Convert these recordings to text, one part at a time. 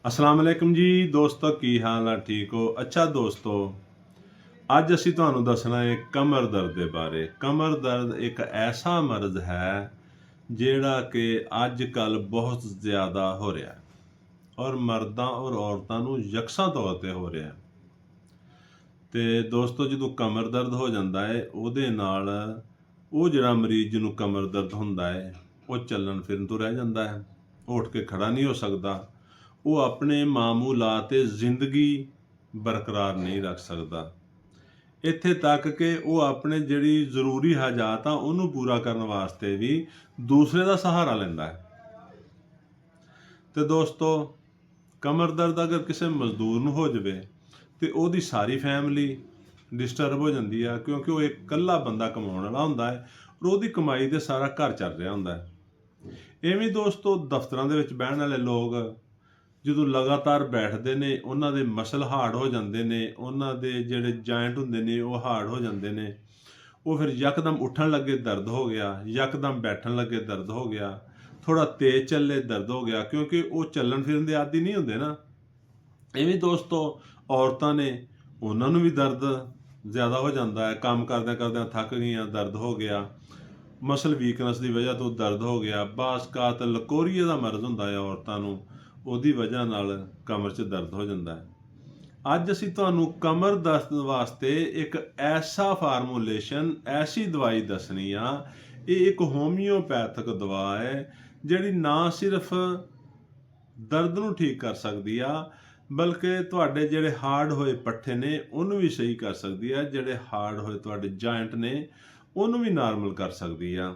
अस्सलाम वालेकुम जी दोस्तों, की हाल है? ठीक हो? अच्छा दोस्तों, ਅੱਜ ਅਸੀਂ ਤੁਹਾਨੂੰ ਦੱਸਣਾ ਹੈ ਕਮਰ ਦਰਦ ਦੇ ਬਾਰੇ। ਕਮਰ ਦਰਦ ਇੱਕ ਐਸਾ ਮਰਜ਼ ਹੈ ਜਿਹੜਾ ਕਿ ਅੱਜ ਕੱਲ ਬਹੁਤ ਜ਼ਿਆਦਾ ਹੋ ਰਿਹਾ ਹੈ ਔਰ ਮਰਦਾਂ ਔਰ ਔਰਤਾਂ ਨੂੰ ਯਕਸਾ ਤੌਰ ਤੇ ਹੋ ਰਿਹਾ ਹੈ। ਤੇ ਦੋਸਤੋ, ਜਦੋਂ ਕਮਰ ਦਰਦ ਹੋ ਜਾਂਦਾ ਹੈ ਉਹਦੇ ਨਾਲ ਉਹ ਜਿਹੜਾ ਮਰੀਜ਼ ਜਿਹਨੂੰ ਕਮਰ ਦਰਦ ਹੁੰਦਾ ਹੈ ਉਹ ਚੱਲਣ ਫਿਰਨ ਤੋਂ ਰਹਿ ਜਾਂਦਾ ਹੈ, ਉੱਠ ਕੇ ਖੜਾ ਨਹੀਂ ਹੋ ਸਕਦਾ, ਉਹ ਆਪਣੇ ਮਾਮੂਲਾਤ ਜ਼ਿੰਦਗੀ ਬਰਕਰਾਰ ਨਹੀਂ ਰੱਖ ਸਕਦਾ। ਇੱਥੇ ਤੱਕ ਕਿ ਉਹ ਆਪਣੇ ਜਿਹੜੀ ਜ਼ਰੂਰੀ ਹਾਜਾਤ ਆ ਉਹਨੂੰ ਪੂਰਾ ਕਰਨ ਵਾਸਤੇ ਵੀ ਦੂਸਰੇ ਦਾ ਸਹਾਰਾ ਲੈਂਦਾ ਹੈ। ਤੇ ਦੋਸਤੋ, ਕਮਰ ਦਰਦ ਅਗਰ ਕਿਸੇ ਮਜ਼ਦੂਰ ਨੂੰ ਹੋ ਜਾਵੇ ਤੇ ਉਹਦੀ ਸਾਰੀ ਫੈਮਿਲੀ ਡਿਸਟਰਬ ਹੋ ਜਾਂਦੀ ਆ, ਕਿਉਂਕਿ ਉਹ ਇੱਕ ਇਕੱਲਾ ਬੰਦਾ ਕਮਾਉਣ ਵਾਲਾ ਹੁੰਦਾ ਹੈ ਔਰ ਉਹਦੀ ਕਮਾਈ ਤੇ ਸਾਰਾ ਘਰ ਚੱਲ ਰਿਹਾ ਹੁੰਦਾ ਹੈ। ਇਵੇਂ ਦੋਸਤੋ, ਦਫ਼ਤਰਾਂ ਦੇ ਵਿੱਚ ਬਹਿਣ ਵਾਲੇ ਲੋਕ ਜਦੋਂ ਲਗਾਤਾਰ ਬੈਠਦੇ ਨੇ ਉਹਨਾਂ ਦੇ ਮਸਲ ਹਾਰਡ ਹੋ ਜਾਂਦੇ ਨੇ, ਉਹਨਾਂ ਦੇ ਜਿਹੜੇ ਜੁਆਇੰਟ ਹੁੰਦੇ ਨੇ ਉਹ ਹਾਰਡ ਹੋ ਜਾਂਦੇ ਨੇ। ਉਹ ਫਿਰ ਯਕਦਮ ਉੱਠਣ ਲੱਗੇ ਦਰਦ ਹੋ ਗਿਆ, ਯਕਦਮ ਬੈਠਣ ਲੱਗੇ ਦਰਦ ਹੋ ਗਿਆ, ਥੋੜਾ ਤੇਜ਼ ਚੱਲੇ ਦਰਦ ਹੋ ਗਿਆ, ਕਿਉਂਕਿ ਉਹ ਚੱਲਣ ਫਿਰਨ ਦੇ ਆਦੀ ਨਹੀਂ ਹੁੰਦੇ ਨਾ। ਇਵੇਂ ਦੋਸਤੋ, ਔਰਤਾਂ ਨੇ ਉਹਨਾਂ ਨੂੰ ਵੀ ਦਰਦ ਜ਼ਿਆਦਾ ਹੋ ਜਾਂਦਾ ਹੈ। ਕੰਮ ਕਰਦਿਆਂ ਕਰਦਿਆਂ ਥੱਕ ਗਈਆਂ, ਦਰਦ ਹੋ ਗਿਆ, ਮਸਲ ਵੀਕਨੈਸ ਦੀ ਵਜ੍ਹਾ ਤੋਂ ਦਰਦ ਹੋ ਗਿਆ। ਬਾਸਕਾਤ ਲਕੋਰੀਏ ਦਾ ਮਰਜ਼ ਹੁੰਦਾ ਹੈ ਔਰਤਾਂ ਨੂੰ, ਉਹਦੀ ਵਜ੍ਹਾ ਨਾਲ ਕਮਰ 'ਚ ਦਰਦ ਹੋ ਜਾਂਦਾ ਹੈ। ਅੱਜ ਅਸੀਂ ਤੁਹਾਨੂੰ ਕਮਰ ਦਰਦ ਵਾਸਤੇ ਇੱਕ ਐਸਾ ਫਾਰਮੂਲੇਸ਼ਨ, ਐਸੀ ਦਵਾਈ ਦੱਸਣੀ ਆ। ਇਹ ਇੱਕ ਹੋਮਿਓਪੈਥਿਕ ਦਵਾ ਹੈ ਜਿਹੜੀ ਨਾ ਸਿਰਫ ਦਰਦ ਨੂੰ ਠੀਕ ਕਰ ਸਕਦੀ ਆ, ਬਲਕਿ ਤੁਹਾਡੇ ਜਿਹੜੇ ਹਾਰਡ ਹੋਏ ਪੱਠੇ ਨੇ ਉਹਨੂੰ ਵੀ ਸਹੀ ਕਰ ਸਕਦੀ ਆ, ਜਿਹੜੇ ਹਾਰਡ ਹੋਏ ਤੁਹਾਡੇ ਜੁਆਇੰਟ ਨੇ ਉਹਨੂੰ ਵੀ ਨਾਰਮਲ ਕਰ ਸਕਦੀ ਆ।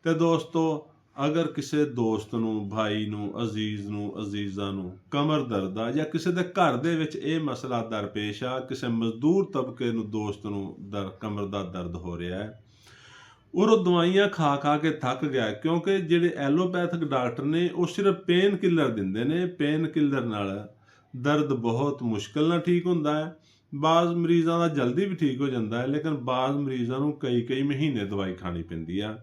ਤੇ ਦੋਸਤੋ, ਅਗਰ ਕਿਸੇ ਦੋਸਤ ਨੂੰ, ਭਾਈ ਨੂੰ, ਅਜ਼ੀਜ਼ ਨੂੰ, ਅਜ਼ੀਜ਼ਾ ਨੂੰ ਕਮਰ ਦਰਦ ਆ, ਜਾਂ ਕਿਸੇ ਦੇ ਘਰ ਦੇ ਵਿੱਚ ਇਹ ਮਸਲਾ ਦਰਪੇਸ਼ ਆ, ਕਿਸੇ ਮਜ਼ਦੂਰ ਤਬਕੇ ਨੂੰ ਦੋਸਤ ਨੂੰ ਕਮਰ ਦਾ ਦਰਦ ਹੋ ਰਿਹਾ ਹੈ ਔਰ ਉਹ ਦਵਾਈਆਂ ਖਾ ਖਾ ਕੇ ਥੱਕ ਗਿਆ, ਕਿਉਂਕਿ ਜਿਹੜੇ ਐਲੋਪੈਥਿਕ ਡਾਕਟਰ ਨੇ ਉਹ ਸਿਰਫ ਪੇਨ ਕਿਲਰ ਦਿੰਦੇ ਨੇ। ਪੇਨ ਕਿਲਰ ਨਾਲ ਦਰਦ ਬਹੁਤ ਮੁਸ਼ਕਿਲ ਨਾਲ ਠੀਕ ਹੁੰਦਾ ਹੈ। ਬਾਜ਼ ਮਰੀਜ਼ਾਂ ਦਾ ਜਲਦੀ ਵੀ ਠੀਕ ਹੋ ਜਾਂਦਾ ਹੈ, ਲੇਕਿਨ ਬਾਜ਼ ਮਰੀਜ਼ਾਂ ਨੂੰ ਕਈ ਮਹੀਨੇ ਦਵਾਈ ਖਾਣੀ ਪੈਂਦੀ ਆ।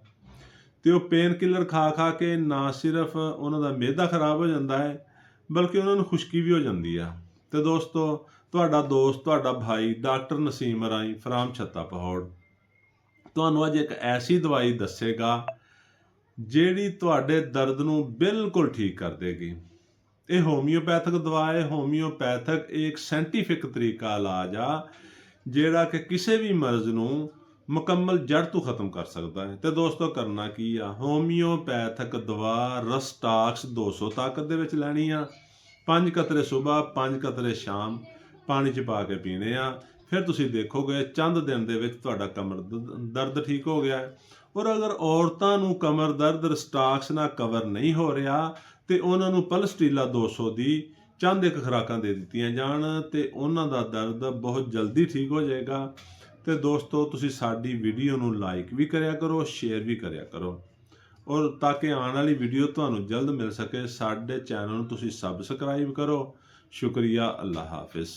ਤੇ ਉਹ ਪੇਨ ਕਿਲਰ ਖਾ ਖਾ ਕੇ ਨਾ ਸਿਰਫ ਉਹਨਾਂ ਦਾ ਮਿਹਦਾ ਖਰਾਬ ਹੋ ਜਾਂਦਾ ਹੈ, ਬਲਕਿ ਉਹਨਾਂ ਨੂੰ ਖੁਸ਼ਕੀ ਵੀ ਹੋ ਜਾਂਦੀ ਆ। ਤੇ ਦੋਸਤੋ, ਤੁਹਾਡਾ ਦੋਸਤ, ਤੁਹਾਡਾ ਭਾਈ ਡਾਕਟਰ ਨਸੀਮ ਰਾਈ ਫਰਾਮ ਛੱਤਾ ਪਹਾੜ ਤੁਹਾਨੂੰ ਅੱਜ ਇੱਕ ਐਸੀ ਦਵਾਈ ਦੱਸੇਗਾ ਜਿਹੜੀ ਤੁਹਾਡੇ ਦਰਦ ਨੂੰ ਬਿਲਕੁਲ ਠੀਕ ਕਰ ਦੇਗੀ। ਇਹ ਹੋਮਿਓਪੈਥਿਕ ਦਵਾ ਹੈ। ਹੋਮਿਓਪੈਥਿਕ ਇੱਕ ਸਾਇੰਟੀਫਿਕ ਤਰੀਕਾ ਇਲਾਜ ਆ ਜਿਹੜਾ ਕਿ ਕਿਸੇ ਵੀ ਮਰਜ਼ ਨੂੰ ਮੁਕੰਮਲ ਜੜ ਤੋਂ ਖਤਮ ਕਰ ਸਕਦਾ ਹੈ। ਤੇ ਦੋਸਤੋ, ਕਰਨਾ ਕੀ ਆ? ਹੋਮਿਓਪੈਥਿਕ ਦਵਾ ਰਸਟਾਕਸ 200 ਤਾਕਤ ਦੇ ਵਿੱਚ ਲੈਣੀ ਆ। 5 ਕਤਰੇ ਸੁਬਾਹ, 5 ਕਤਰੇ ਸ਼ਾਮ ਪਾਣੀ 'ਚ ਪਾ ਕੇ ਪੀਣੇ ਆ। ਫਿਰ ਤੁਸੀਂ ਦੇਖੋਗੇ ਚੰਦ ਦਿਨ ਦੇ ਵਿੱਚ ਤੁਹਾਡਾ ਕਮਰ ਦਰਦ ਠੀਕ ਹੋ ਗਿਆ ਹੈ। ਔਰ ਅਗਰ ਔਰਤਾਂ ਨੂੰ ਕਮਰ ਦਰਦ ਰਸਟਾਕਸ ਨਾਲ ਕਵਰ ਨਹੀਂ ਹੋ ਰਿਹਾ ਤੇ ਉਹਨਾਂ ਨੂੰ ਪਲਸਟੀਲਾ 200 ਦੀ ਚੰਦ ਇੱਕ ਖੁਰਾਕਾਂ ਦੇ ਦਿੱਤੀਆਂ ਜਾਣ ਤੇ ਉਹਨਾਂ ਦਾ ਦਰਦ ਬਹੁਤ ਜਲਦੀ ਠੀਕ ਹੋ ਜਾਏਗਾ। ਤੇ ਦੋਸਤੋ, ਤੁਸੀਂ ਸਾਡੀ ਵੀਡੀਓ ਨੂੰ ਲਾਈਕ ਵੀ ਕਰਿਆ ਕਰੋ, ਸ਼ੇਅਰ ਵੀ ਕਰਿਆ ਕਰੋ, ਔਰ ਤਾਂ ਕਿ ਆਉਣ ਵਾਲੀ ਵੀਡੀਓ ਤੁਹਾਨੂੰ ਜਲਦ ਮਿਲ ਸਕੇ। ਸਾਡੇ ਚੈਨਲ ਨੂੰ ਤੁਸੀਂ ਸਬਸਕ੍ਰਾਈਬ ਕਰੋ। ਸ਼ੁਕਰੀਆ। ਅੱਲਾ ਹਾਫਿਜ਼।